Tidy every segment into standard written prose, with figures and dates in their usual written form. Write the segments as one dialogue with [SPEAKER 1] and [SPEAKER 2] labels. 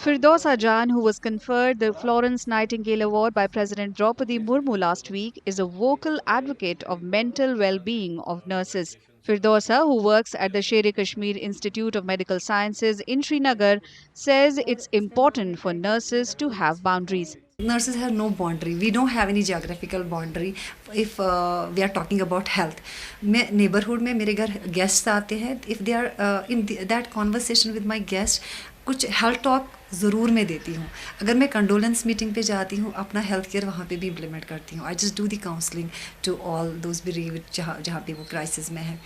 [SPEAKER 1] Firdousa Jan, who was conferred the Florence Nightingale Award by President Droupadi Murmu last week, is a vocal advocate of mental well-being of nurses. Firdousa, who works at the Sher-i-Kashmir Institute of Medical Sciences in Srinagar, says it's important for nurses to have boundaries.
[SPEAKER 2] Nurses have no boundary. We don't have any geographical boundary if we are talking about health. मैं neighborhood में मेरे घर guests आते हैं. If they are in that conversation with my guest, कुछ health talk ज़रूर मैं देती हूँ. अगर मैं condolence meeting पे जाती हूँ, अपना health care वहाँ पे भी implement करती हूँ. I just do the counselling to all those bereaved जहाँ पे वो crisis में है.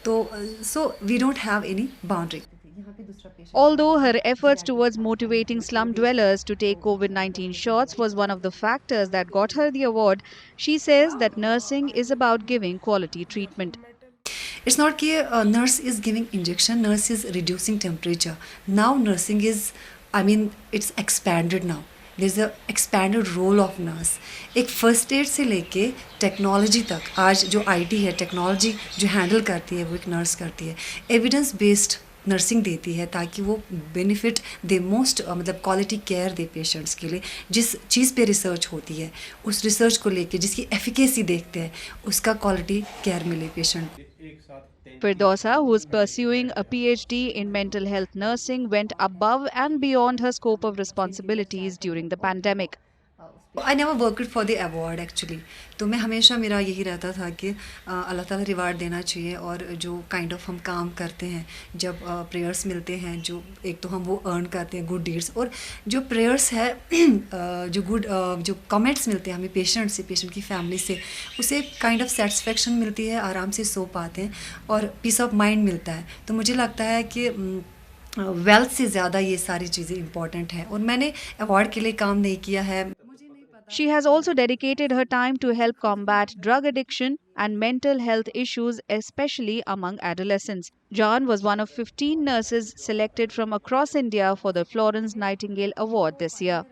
[SPEAKER 2] तो so we don't have any boundary.
[SPEAKER 1] Although her efforts towards motivating slum dwellers to take COVID-19 shots was one of the factors that got her the award, she says that nursing is about giving quality treatment.
[SPEAKER 2] It's not that nurse is giving injection, nurse is reducing temperature. Now nursing is, it's expanded now. There's a expanded role of nurse. एक first aid से लेके technology तक आज जो IT है, technology जो handle करती है वो एक नर्स करती है. एविडेंस बेस्ड नर्सिंग देती है ताकि वो बेनिफिट दे मोस्ट मतलब क्वालिटी केयर दे पेशेंट्स के लिए. जिस चीज़ पे रिसर्च होती है उस रिसर्च को लेके जिसकी एफिकेसी देखते हैं उसका क्वालिटी केयर मिले पेशेंट को.
[SPEAKER 1] Firdousa, who is pursuing a PhD in mental health nursing, went above and beyond her scope of responsibilities during the pandemic.
[SPEAKER 2] I never worked for the award actually. तो मैं हमेशा मेरा यही रहता था कि अल्लाह ताला रिवार्ड देना चाहिए और जो काइंड ऑफ हम काम करते हैं जब प्रेयर्स मिलते हैं जो एक तो हम वो अर्न करते हैं गुड डीड्स और जो प्रेयर्स है जो गुड जो कमेंट्स मिलते हैं हमें पेशेंट से पेशेंट की फैमिली से उसे काइंड ऑफ सेटिस्फेक्शन मिलती है. आराम से सो पाते हैं और पीस ऑफ माइंड मिलता है. तो मुझे लगता है कि वेल्थ से ज़्यादा ये सारी चीज़ें इंपॉर्टेंट हैं और मैंने अवार्ड के लिए काम नहीं किया है.
[SPEAKER 1] She has also dedicated her time to help combat drug addiction and mental health issues, especially among adolescents. Jan was one of 15 nurses selected from across India for the Florence Nightingale Award this year.